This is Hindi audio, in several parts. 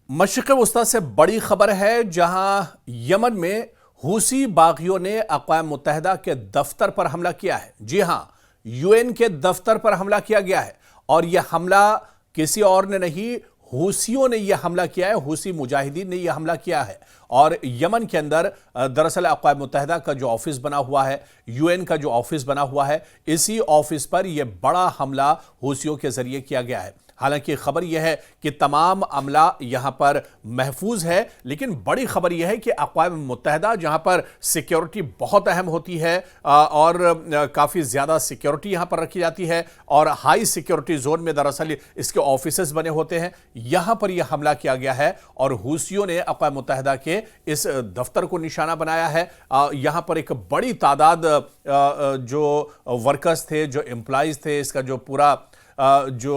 मशरिक़ वस्ता से बड़ी खबर है, जहां यमन में हूसी बागियों ने अक़वाम मुत्तहिदा के दफ्तर पर हमला किया है। जी हां, यूएन के दफ्तर पर हमला किया गया है और यह हमला किसी और ने नहीं, हूसियों ने यह हमला किया है। हूसी मुजाहिदीन ने यह हमला किया है और यमन के अंदर दरअसल अक़वाम मुत्तहिदा का जो ऑफिस बना हुआ है, यूएन का जो ऑफिस बना हुआ है, इसी ऑफिस पर यह बड़ा हमला हूसियों के जरिए किया गया है। हालांकि खबर यह है कि तमाम अमला यहां पर महफूज है, लेकिन बड़ी खबर यह है कि अक़वाम मुत्तहिदा, जहां पर सिक्योरिटी बहुत अहम होती है और काफ़ी ज़्यादा सिक्योरिटी यहां पर रखी जाती है और हाई सिक्योरिटी जोन में दरअसल इसके ऑफिसेस बने होते हैं, यहां पर यह हमला किया गया है और हूसियों ने अक़वाम मुत्तहिदा के इस दफ्तर को निशाना बनाया है। यहां पर एक बड़ी तादाद जो वर्कर्स थे, जो एम्प्लॉइज थे, इसका जो पूरा जो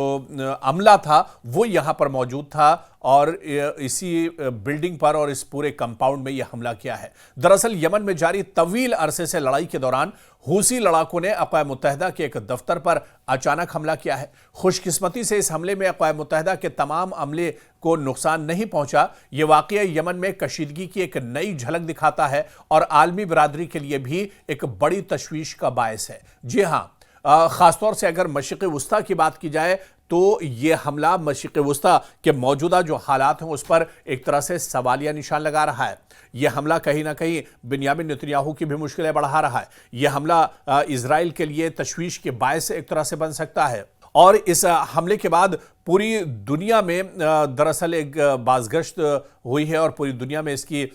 अमला था वो यहां पर मौजूद था और इसी बिल्डिंग पर और इस पूरे कंपाउंड में यह हमला किया है। दरअसल यमन में जारी तवील अरसे से लड़ाई के दौरान हूसी लड़ाकों ने अक़वाम मुत्तहिदा के एक दफ्तर पर अचानक हमला किया है। खुशकिस्मती से इस हमले में अक़वाम मुत्तहिदा के तमाम अमले को नुकसान नहीं पहुंचा। यह वाक़या यमन में कशीदगी की एक नई झलक दिखाता है और आलमी बिरादरी के लिए भी एक बड़ी तशवीश का बायस है। जी हां, खासतौर से अगर मशरिक़ वस्ता की बात की जाए तो यह हमला मशरिक़ वस्ता के मौजूदा जो हालात हैं उस पर एक तरह से सवालिया निशान लगा रहा है। यह हमला कहीं ना कहीं बिन्यामिन नेतन्याहू की भी मुश्किलें बढ़ा रहा है। यह हमला इजराइल के लिए तशवीश के बायस एक तरह से बन सकता है और इस हमले के बाद पूरी दुनिया में दरअसल एक बाज़गश्त हुई है और पूरी दुनिया में इसकी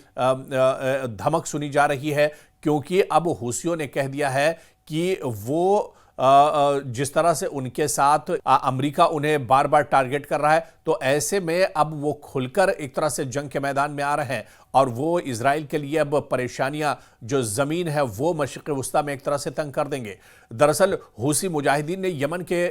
धमक सुनी जा रही है, क्योंकि अब हूसियों ने कह दिया है कि वो जिस तरह से उनके साथ अमेरिका उन्हें बार बार टारगेट कर रहा है, तो ऐसे में अब वो खुलकर एक तरह से जंग के मैदान में आ रहे हैं और वो इजराइल के लिए अब परेशानियां, जो ज़मीन है वो मशरिक़ वस्ता में एक तरह से तंग कर देंगे। दरअसल हूसी मुजाहिदीन ने यमन के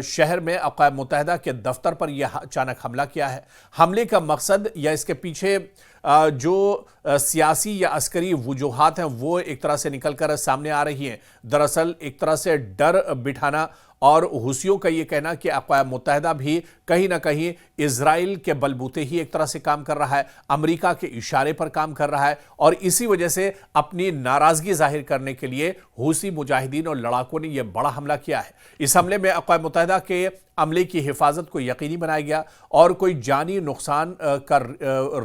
शहर में अक़वाम मुत्तहिदा के दफ्तर पर यह अचानक हमला किया है। हमले का मकसद या इसके पीछे जो सियासी या अस्करी वजूहात हैं वो एक तरह से निकल कर सामने आ रही हैं। दरअसल एक तरह से डर बिठाना और हूसियों का ये कहना कि अक़वाम मुत्तहिदा भी कहीं ना कहीं इजराइल के बलबूते ही एक तरह से काम कर रहा है, अमेरिका के इशारे पर काम कर रहा है और इसी वजह से अपनी नाराजगी जाहिर करने के लिए हूसी मुजाहिदीन और लड़ाकों ने यह बड़ा हमला किया है। इस हमले में अक़वाम मुत्तहिदा के अमले की हिफाजत को यकीनी बनाया गया और कोई जानी नुकसान का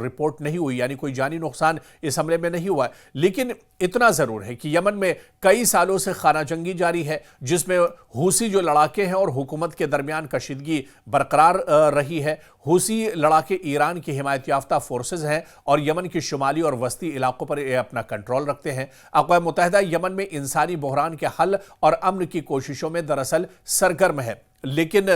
रिपोर्ट नहीं हुई, यानी कोई जानी नुकसान इस हमले में नहीं हुआ। लेकिन इतना ज़रूर है कि यमन में कई सालों से खाना जंगी जारी है, जिसमें हूसी जो लड़ाके हैं और हुकूमत के दरमियान कशीदगी बरकरार रही है। हूसी लड़ाके ईरान की हिमायत याफ्ता फोर्सेज हैं और यमन के शुमाली और वस्ती इलाकों पर अपना कंट्रोल रखते हैं। अक़वाम मुत्तहिदा यमन में इंसानी बहरान के हल और अमन की कोशिशों में दरअसल सरगर्म है, लेकिन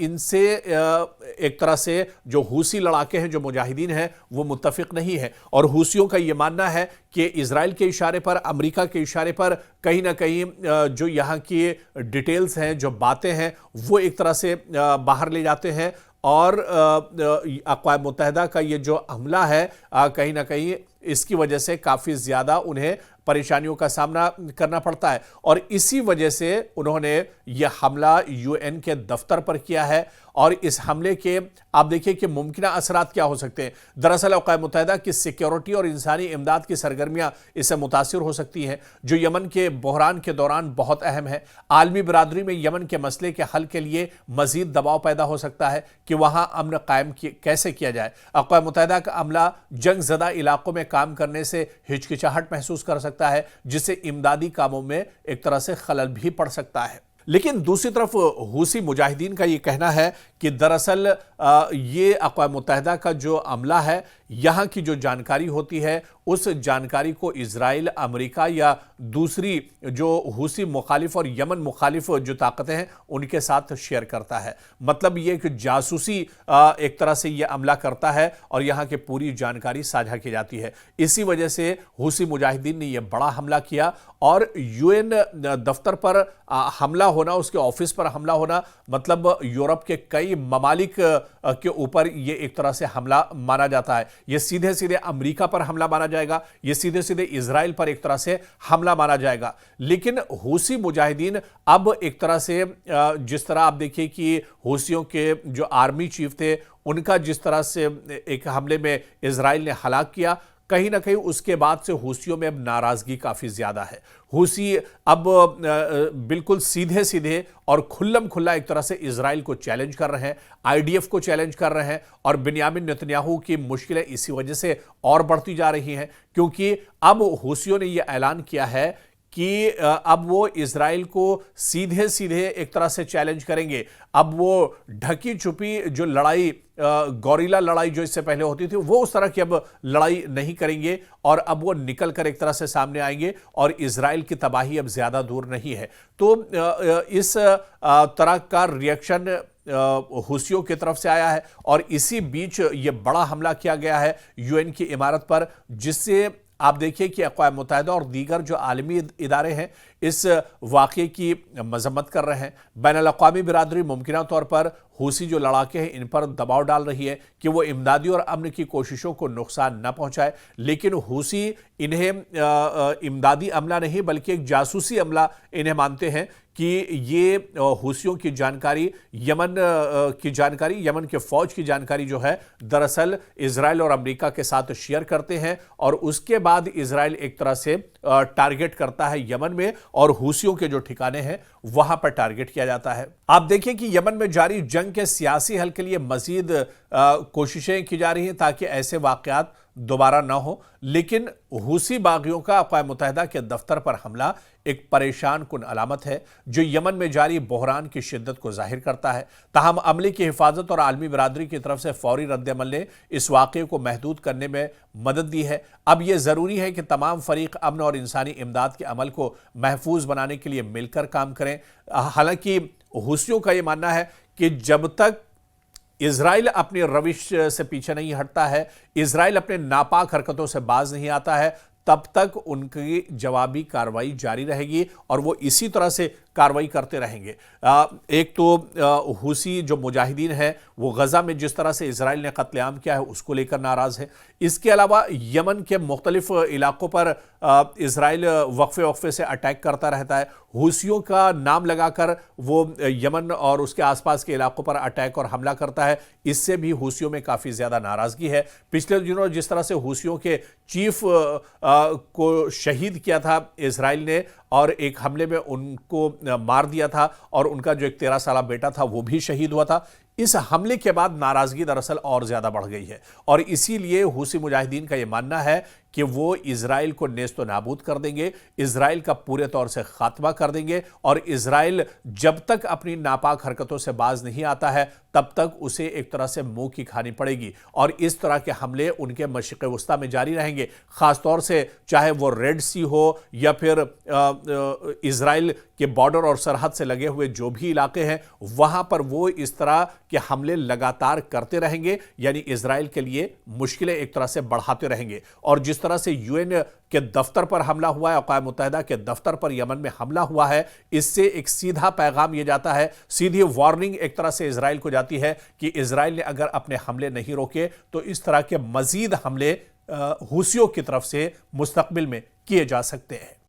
इनसे एक तरह से जो हूसी लड़ाके हैं, जो मुजाहिदीन हैं, वो मुत्तफिक नहीं है और हूसियों का ये मानना है कि इजराइल के इशारे पर, अमेरिका के इशारे पर कहीं ना कहीं जो यहाँ की डिटेल्स हैं, जो बातें हैं, वो एक तरह से बाहर ले जाते हैं और अक़वाम मुत्तहिदा का ये जो हमला है कहीं ना कहीं इसकी वजह से काफ़ी ज़्यादा उन्हें परेशानियों का सामना करना पड़ता है और इसी वजह से उन्होंने यह हमला यूएन के दफ्तर पर किया है। और इस हमले के आप देखिए कि मुमकिन असरात क्या हो सकते हैं। दरअसल अक़वाम मुत्तहिदा की सिक्योरिटी और इंसानी इमदाद की सरगर्मियाँ इससे मुतासिर हो सकती हैं, जो यमन के बहरान के दौरान बहुत अहम है। आलमी बिरादरी में यमन के मसले के हल के लिए मज़ीद दबाव पैदा हो सकता है कि वहाँ अमन कायम कैसे किया जाए। अक़वाम मुत्तहिदा का अमला जंग ज़दा इलाकों में काम करने से हिचकिचाहट महसूस कर सकता है, जिससे इमदादी कामों में एक तरह से खलल भी पड़ सकता है। लेकिन दूसरी तरफ हूसी मुजाहिदीन का ये कहना है कि दरअसल ये अक़वाम मुत्तहिदा का जो अमला है, यहाँ की जो जानकारी होती है उस जानकारी को इजराइल, अमेरिका या दूसरी जो हूसी मुखालिफ और यमन मुखालिफ जो ताकतें हैं उनके साथ शेयर करता है। मतलब ये एक जासूसी एक तरह से ये हमला करता है और यहाँ की पूरी जानकारी साझा की जाती है। इसी वजह से हूसी मुजाहिदीन ने यह बड़ा हमला किया और यूएन दफ्तर पर हमला होना, उसके ऑफिस पर हमला होना, मतलब यूरोप के कई ममालिक के ऊपर ये एक तरह से हमला माना जाता है। ये सीधे सीधे अमेरिका पर हमला माना जाएगा, ये सीधे सीधे इजराइल पर एक तरह से हमला माना जाएगा। लेकिन हूसी मुजाहिदीन अब एक तरह से जिस तरह आप देखिए कि हूसियों के जो आर्मी चीफ थे, उनका जिस तरह से एक हमले में इजराइल ने हलाक किया, कहीं ना कहीं उसके बाद से हूसियों में अब नाराजगी काफी ज्यादा है। हूसी अब बिल्कुल सीधे सीधे और खुल्लम खुल्ला एक तरह से इजराइल को चैलेंज कर रहे हैं, आईडीएफ को चैलेंज कर रहे हैं, और बिन्यामिन नेतन्याहू की मुश्किलें इसी वजह से और बढ़ती जा रही हैं, क्योंकि अब हूसियों ने यह ऐलान किया है कि अब वो इजराइल को सीधे सीधे एक तरह से चैलेंज करेंगे। अब वो ढकी छुपी जो लड़ाई, गौरिला लड़ाई जो इससे पहले होती थी, वो उस तरह की अब लड़ाई नहीं करेंगे, और अब वो निकल कर एक तरह से सामने आएंगे, और इजराइल की तबाही अब ज्यादा दूर नहीं है। तो इस तरह का रिएक्शन हूसियों की तरफ से आया है, और इसी बीच ये बड़ा हमला किया गया है यूएन की इमारत पर, जिससे आप देखिए कि अक़वाम मुत्तहिदा और दीगर जो आलमी इदारे हैं इस वाक़े की मजम्मत कर रहे हैं। बैनुल अक़वामी बिरादरी मुमकिना तौर पर हूसी जो लड़ाके हैं इन पर दबाव डाल रही है कि वो इमदादी और अमन की कोशिशों को नुकसान न पहुंचाए, लेकिन हूसी इन्हें इमदादी अमला नहीं बल्कि एक जासूसी अमला इन्हें मानते हैं कि ये हूसियों की जानकारी, यमन के फौज की जानकारी जो है दरअसल इजराइल और अमेरिका के साथ शेयर करते हैं, और उसके बाद इजराइल एक तरह से टारगेट करता है यमन में, और हूसियों के जो ठिकाने हैं वहां पर टारगेट किया जाता है। आप देखिए कि यमन में जारी जंग के सियासी हल के लिए मजीद कोशिशें की जा रही हैं ताकि ऐसे वाकयात दोबारा ना हो, लेकिन हूसी बागियों का अक़वाम मुत्तहिदा के दफ्तर पर हमला एक परेशान कुन अलामत है जो यमन में जारी बहरान की शिद्दत को जाहिर करता है। ताहम अमले की हिफाजत और आलमी बिरादरी की तरफ से फौरी रद्द-ए-अमल ने इस वाक़े को महदूद करने में मदद दी है। अब यह ज़रूरी है कि तमाम फरीक अमन और इंसानी इमदाद के अमल को महफूज बनाने के लिए मिलकर काम करें। हालांकि हूसियों का यह मानना है कि जब तक इजराइल अपनी रविश से पीछे नहीं हटता है, इजराइल अपने नापाक हरकतों से बाज नहीं आता है, तब तक उनकी जवाबी कार्रवाई जारी रहेगी, और वो इसी तरह से कार्रवाई करते रहेंगे। एक तो हूसी जो मुजाहिदीन है वो गजा में जिस तरह से इजराइल ने कत्लेआम किया है उसको लेकर नाराज है। इसके अलावा यमन के मुख्तलिफ इलाकों पर इजराइल वक्फे से अटैक करता रहता है। हूसियों का नाम लगाकर वो यमन और उसके आसपास के इलाकों पर अटैक और हमला करता है, इससे भी हूसियों में काफ़ी ज़्यादा नाराज़गी है। पिछले दिनों जिस तरह से हूसियों के चीफ को शहीद किया था इजराइल ने, और एक हमले में उनको मार दिया था, और उनका जो एक 13 साला बेटा था वो भी शहीद हुआ था। इस हमले के बाद नाराजगी दरअसल और ज्यादा बढ़ गई है, और इसीलिए हूसी मुजाहिदीन का यह मानना है कि वो इजराइल को नेस्तो नाबूद कर देंगे, इजराइल का पूरे तौर से खात्मा कर देंगे, और इजराइल जब तक अपनी नापाक हरकतों से बाज नहीं आता है तब तक उसे एक तरह से मुंह की खानी पड़ेगी, और इस तरह के हमले उनके मशरिक़ वस्ता में जारी रहेंगे। खासतौर से चाहे वो रेड सी हो या फिर इजराइल के बॉर्डर और सरहद से लगे हुए जो भी इलाके हैं वहां पर वो इस तरह के हमले लगातार करते रहेंगे, यानी इजराइल के लिए मुश्किलें एक तरह से बढ़ाते रहेंगे। और जिस तरह से यूएन के दफ्तर पर हमला हुआ है, अक़वाम मुत्तहिदा के दफ्तर पर यमन में हमला हुआ है, इससे एक सीधा पैगाम यह जाता है, सीधी वार्निंग एक तरह से इजराइल को जाती है कि इजराइल ने अगर अपने हमले नहीं रोके तो इस तरह के मजीद हमले हूसियों की तरफ से मुस्तकबिल में किए जा सकते हैं।